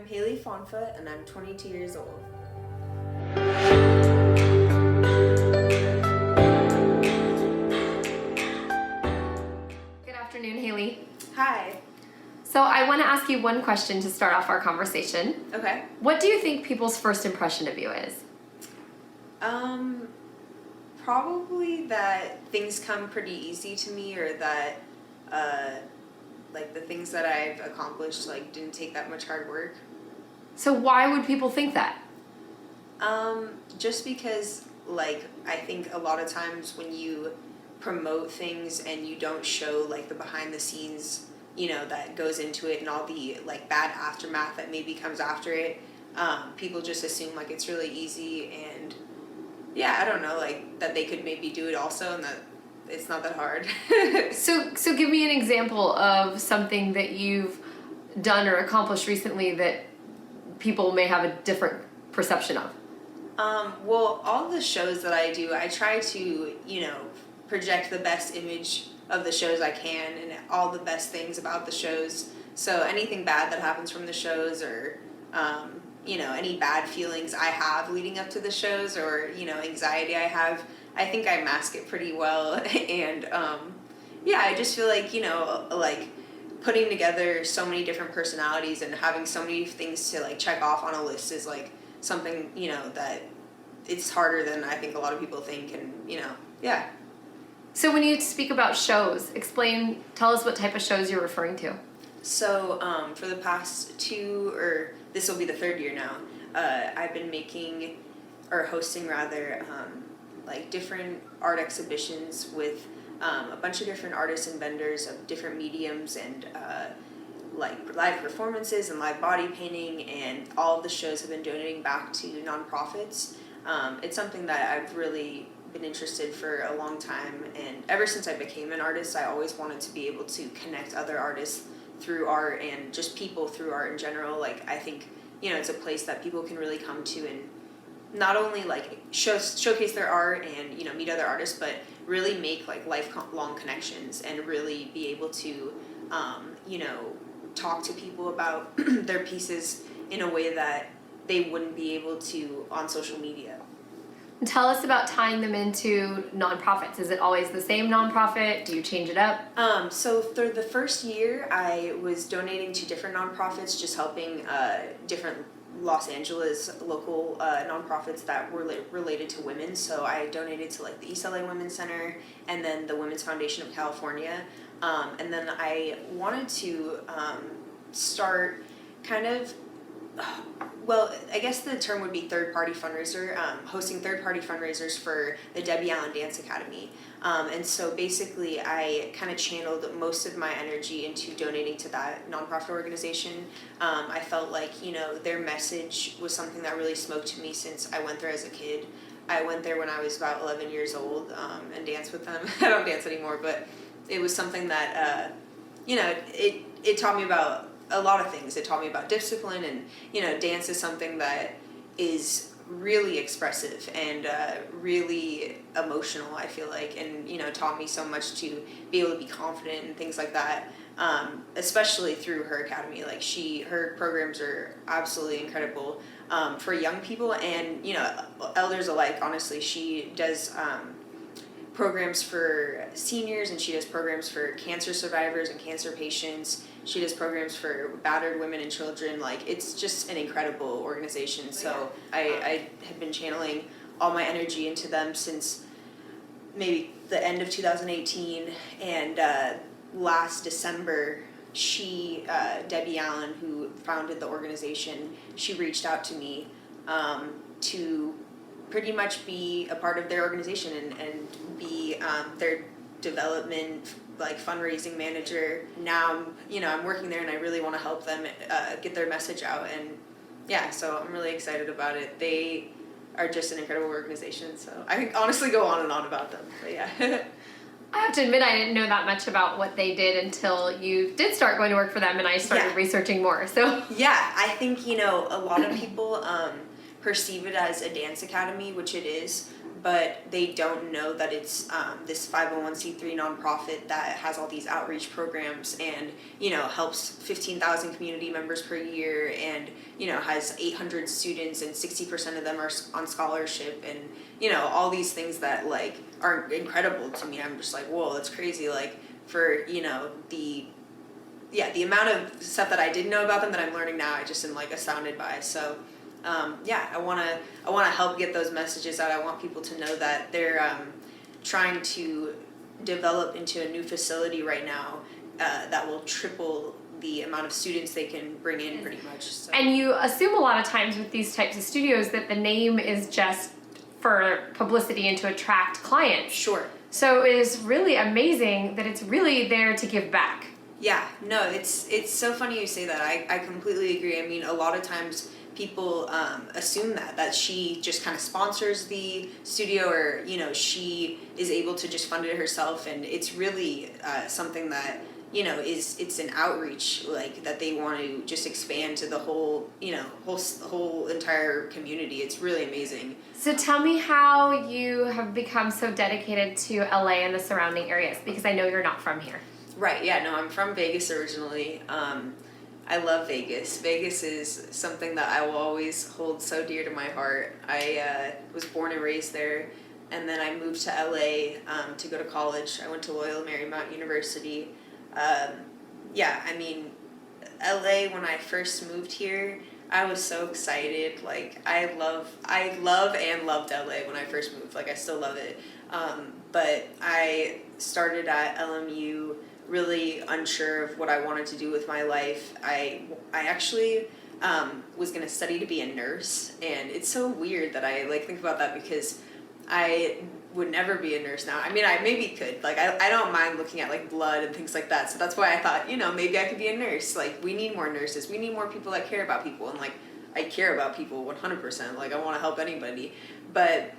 I'm Haley Fonfa, and I'm 22 years old. Good afternoon, Haley. Hi. So I want to ask you one question to start off our conversation. Okay. What do you think people's first impression of you is? Probably that things come pretty easy to me, or that, like, the things that I've accomplished, like, didn't take that much hard work. So why would people think that? Just because, like, I think a lot of times when you promote things and you don't show, like, the behind the scenes, you know, that goes into it and all the, like, bad aftermath that maybe comes after it, people just assume, like, it's really easy, and yeah, I don't know, like, that they could maybe do it also, and that it's not that hard. So give me an example of something that you've done or accomplished recently that people may have a different perception of. Well, all the shows that I do, I try to, you know, project the best image of the shows I can and all the best things about the shows. So anything bad that happens from the shows, or, you know, any bad feelings I have leading up to the shows, or, you know, anxiety I have, I think I mask it pretty well. And, yeah, I just feel like, you know, like, putting together so many different personalities and having so many things to, like, check off on a list is, like, something, you know, that it's harder than I think a lot of people think, and, you know, yeah. So when you speak about shows, tell us what type of shows you're referring to. So, for the past this will be the third year now, I've been hosting rather, like, different art exhibitions with a bunch of different artists and vendors of different mediums, and like live performances and live body painting, and all of the shows have been donating back to nonprofits. It's something that I've really been interested for a long time, and ever since I became an artist, I always wanted to be able to connect other artists through art, and just people through art in general. Like, I think, you know, it's a place that people can really come to and not only, like, showcase their art and, you know, meet other artists, but really make, like, lifelong connections, and really be able to, you know, talk to people about their pieces in a way that they wouldn't be able to on social media. Tell us about tying them into nonprofits. Is it always the same nonprofit? Do you change it up? So for the first year, I was donating to different nonprofits, just helping different Los Angeles local nonprofits that were related to women. So I donated to, like, the East LA Women's Center, and then the Women's Foundation of California. And then I wanted to start kind of, well, I guess the term would be third-party fundraiser, hosting third-party fundraisers for the Debbie Allen Dance Academy. And so basically I kind of channeled most of my energy into donating to that nonprofit organization. I felt like, you know, their message was something that really spoke to me since I went there as a kid. I went there when I was about 11 years old, and danced with them. I don't dance anymore, but it was something that, you know, it taught me about a lot of things. It taught me about discipline, and, you know, dance is something that is really expressive and really emotional, I feel like, and, you know, taught me so much to be able to be confident and things like that, especially through her academy. Like, her programs are absolutely incredible for young people and, you know, elders alike. Honestly, she does programs for seniors, and she does programs for cancer survivors and cancer patients. She does programs for battered women and children. Like, it's just an incredible organization. So I have been channeling all my energy into them since maybe the end of 2018. And last December, Debbie Allen, who founded the organization, she reached out to me to pretty much be a part of their organization and be their development, like, fundraising manager. Now, you know, I'm working there, and I really want to help them get their message out, and yeah, so I'm really excited about it. They are just an incredible organization, so I can honestly go on and on about them, but yeah. I have to admit I didn't know that much about what they did until you did start going to work for them, and I started researching more. So yeah, I think, you know, a lot of people perceive it as a dance academy, which it is, but they don't know that it's this 501c3 nonprofit that has all these outreach programs and, helps 15,000 community members per year and, has 800 students and 60% of them are on scholarship and, all these things that like are incredible to me. I'm just like, whoa, that's crazy. Like for, the amount of stuff that I didn't know about them that I'm learning now, I just am like astounded by. So, I wanna help get those messages out. I want people to know that they're trying to develop into a new facility right now that will triple the amount of students they can bring in, pretty much. So. And you assume a lot of times with these types of studios that the name is just for publicity and to attract clients. Sure. So it is really amazing that it's really there to give back. Yeah, no, it's so funny you say that. I completely agree. I mean, a lot of times people assume that she just kind of sponsors the studio or, she is able to just fund it herself. And it's really something that, it's an outreach, like, that they want to just expand to the whole, whole entire community. It's really amazing. So tell me how you have become so dedicated to LA and the surrounding areas, because I know you're not from here. Right, yeah, no, I'm from Vegas originally. I love Vegas. Vegas is something that I will always hold so dear to my heart. I was born and raised there, and then I moved to LA to go to college. I went to Loyola Marymount University. I mean, LA, when I first moved here, I was so excited. Like, I love and loved LA when I first moved. Like, I still love it. But I started at LMU really unsure of what I wanted to do with my life. I actually was going to study to be a nurse, and it's so weird that I think about that because I would never be a nurse now. I mean, I maybe could. Like, I don't mind looking at like blood and things like that. So that's why I thought, maybe I could be a nurse. Like, we need more nurses. We need more people that care about people. And like, I care about people 100%. Like, I want to help anybody. But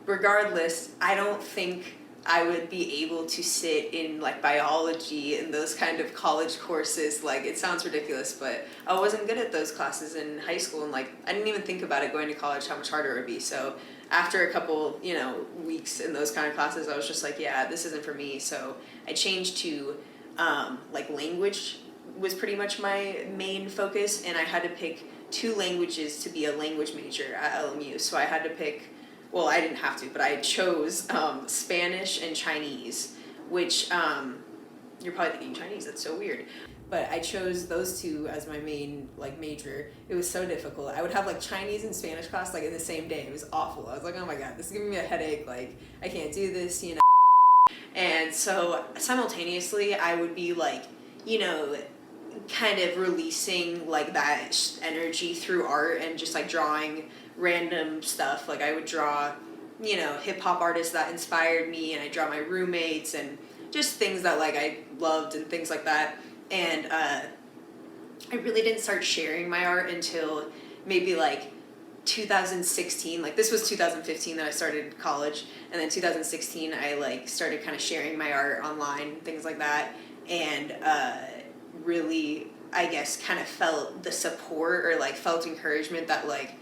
regardless, I don't think I would be able to sit in like biology and those kind of college courses. Like, it sounds ridiculous, but I wasn't good at those classes in high school, and like I didn't even think about it going to college, how much harder it would be. So after a couple weeks in those kind of classes, I was just like, yeah, this isn't for me. So I changed to like language was pretty much my main focus, and I had to pick 2 languages to be a language major at LMU. So I had to pick, well, I didn't have to, but I chose Spanish and Chinese, which you're probably thinking Chinese, that's so weird. But I chose those 2 as my main major. It was so difficult. I would have like Chinese and Spanish class like in the same day. It was awful. I was like, oh my God, this is giving me a headache. Like, I can't do this, And so simultaneously, I would be like, kind of releasing like that energy through art and just like drawing random stuff. Like, I would draw, hip hop artists that inspired me, and I draw my roommates and just things that like I loved and things like that. And I really didn't start sharing my art until maybe like 2016. Like, this was 2015 that I started college, and then 2016 I like started kind of sharing my art online, things like that. And really, I guess, kind of felt the support or like felt encouragement that like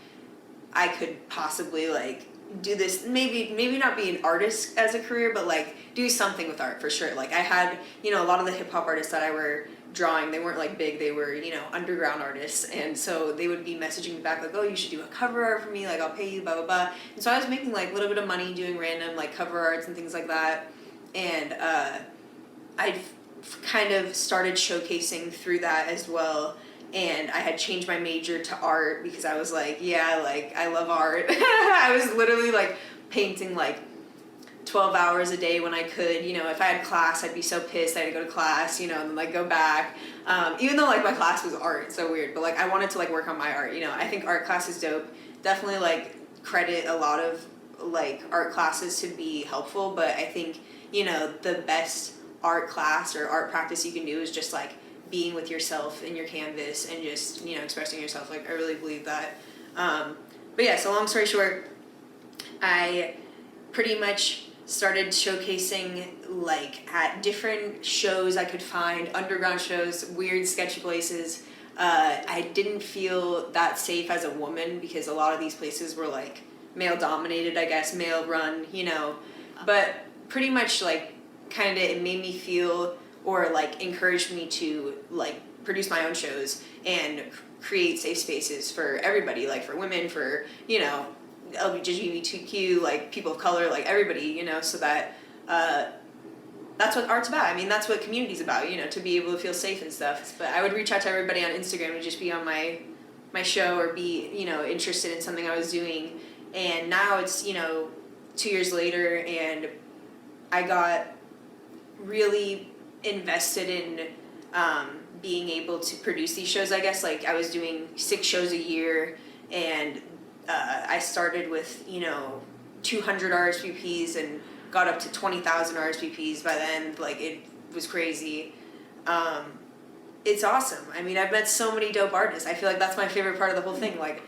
I could possibly like do this, maybe not be an artist as a career, but like do something with art for sure. Like, I had, a lot of the hip hop artists that I were drawing, they weren't like big, they were, underground artists. And so they would be messaging me back like, oh, you should do a cover art for me, like I'll pay you, blah, blah, blah. And so I was making like a little bit of money doing random like cover arts and things like that. And I'd kind of started showcasing through that as well. And I had changed my major to art because I was like, yeah, like I love art. I was literally like painting like 12 hours a day when I could. If I had class, I'd be so pissed I had to go to class, and then like go back. Even though like my class was art, it's so weird, but like I wanted to like work on my art. I think art class is dope. Definitely like credit a lot of like art classes to be helpful, but I think, the best art class or art practice you can do is just like being with yourself in your canvas and just, expressing yourself. Like, I really believe that. But yeah, so long story short, I pretty much started showcasing like at different shows I could find, underground shows, weird sketchy places. I didn't feel that safe as a woman because a lot of these places were like male dominated, I guess, male run, but pretty much like kind of it made me feel or like encouraged me to like produce my own shows and create safe spaces for everybody, like for women, for LGBTQ, like people of color, like everybody, so that that's what art's about. I mean, that's what community's about, to be able to feel safe and stuff. But I would reach out to everybody on Instagram to just be on my show or be, interested in something I was doing. And now it's, 2 years later, and I got really invested in being able to produce these shows, I guess. Like, I was doing 6 shows a year, and I started with, 200 RSVPs and got up to 20,000 RSVPs by then. Like, it was crazy. It's awesome. I mean, I've met so many dope artists. I feel like that's my favorite part of the whole thing. Like,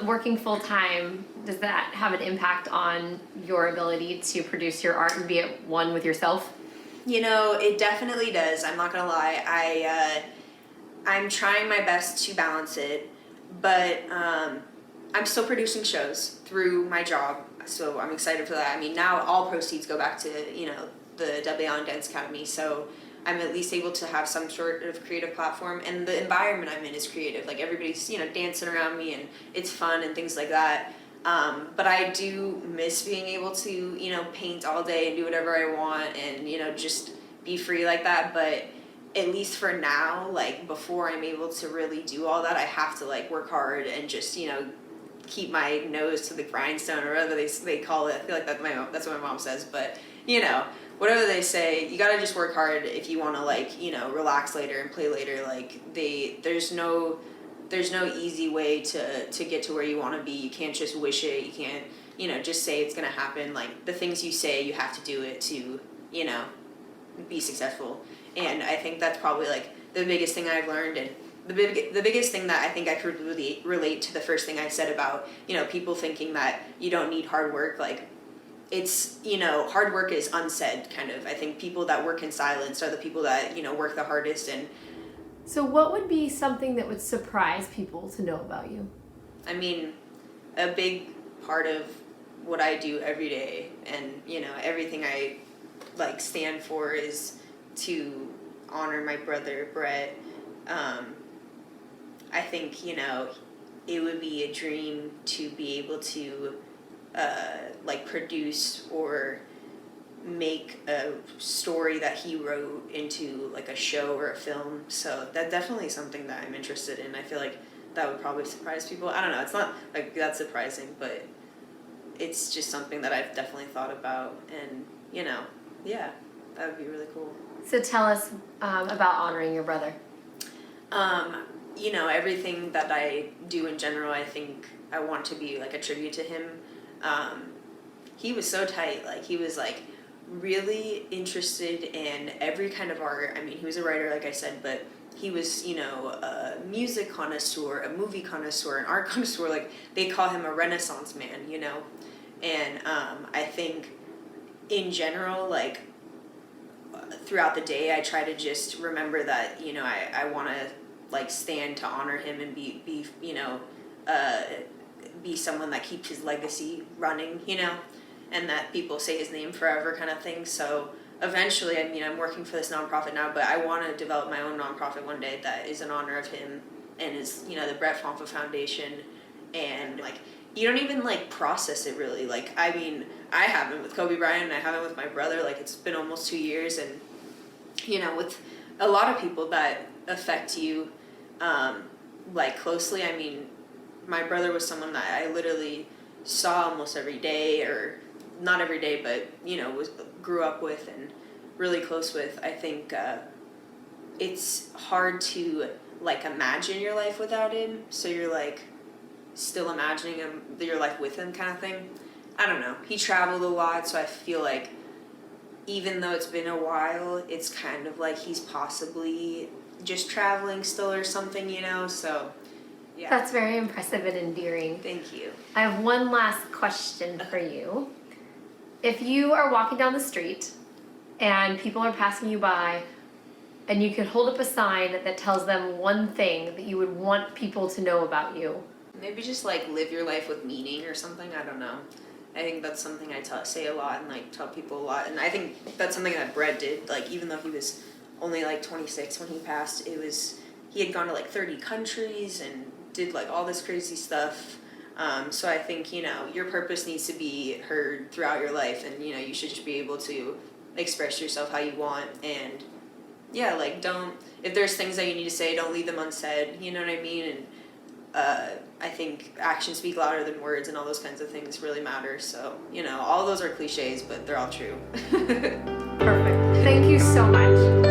Working full time, does that have an impact on your ability to produce your art and be at one with yourself? It definitely does. I'm not gonna lie. I'm trying my best to balance it, but I'm still producing shows through my job, so I'm excited for that. I mean, now all proceeds go back to the W. Allen Dance Academy, so I'm at least able to have some sort of creative platform, and the environment I'm in is creative. Like, everybody's dancing around me, and it's fun and things like that. But I do miss being able to paint all day and do whatever I want and just be free like that. But at least for now, like, before I'm able to really do all that, I have to like work hard and just keep my nose to the grindstone, or whatever they call it. I feel like that's what my mom says, but whatever they say, you gotta just work hard if you want to like relax later and play later. Like, there's no easy way to get to where you want to be. You can't just wish it. You can't just say it's gonna happen. Like, the things you say, you have to do it to be successful. And I think that's probably like the biggest thing I've learned, and the biggest thing that I think I could really relate to the first thing I said about people thinking that you don't need hard work. Like, it's hard work is unsaid, kind of. I think people that work in silence are the people that work the hardest. And so what would be something that would surprise people to know about you? I mean, a big part of what I do every day, and everything I like stand for, is to honor my brother Brett. I think it would be a dream to be able to like produce or make a story that he wrote into like a show or a film. So that's definitely something that I'm interested in. I feel like that would probably surprise people. I don't know, it's not like that surprising, but it's just something that I've definitely thought about, and yeah, that would be really cool. So tell us about honoring your brother. Everything that I do in general, I think I want to be like a tribute to him. He was so tight. Like, he was like really interested in every kind of art. I mean, he was a writer, like I said, but he was, a music connoisseur, a movie connoisseur, an art connoisseur. Like, they call him a Renaissance man, And I think in general, like, throughout the day, I try to just remember that, I want to like stand to honor him and be someone that keeps his legacy running, and that people say his name forever, kind of thing. So eventually, I mean, I'm working for this nonprofit now, but I want to develop my own nonprofit one day that is in honor of him, and is the Brett Fonfa Foundation. And like, you don't even like process it really. Like, I mean, I haven't with Kobe Bryant, and I haven't with my brother. Like, it's been almost 2 years, and with a lot of people that affect you like closely. I mean, my brother was someone that I literally saw almost every day, or not every day, but grew up with and really close with. I think it's hard to like imagine your life without him, so you're like still imagining your life with him, kind of thing. I don't know. He traveled a lot, so I feel like even though it's been a while, it's kind of like he's possibly just traveling still or something, so yeah. That's very impressive and endearing. Thank you. I have one last question for you. If you are walking down the street and people are passing you by, and you could hold up a sign that tells them one thing that you would want people to know about you, Maybe just like live your life with meaning or something. I don't know. I think that's something I say a lot and like tell people a lot. And I think that's something that Brett did. Like even though he was only like 26 when he passed, he had gone to like 30 countries and did like all this crazy stuff. So I think, your purpose needs to be heard throughout your life, and you should just be able to express yourself how you want. And yeah, like if there's things that you need to say, don't leave them unsaid, you know what I mean? And I think actions speak louder than words, and all those kinds of things really matter. So, all those are cliches, but they're all true. Perfect. Thank you so much.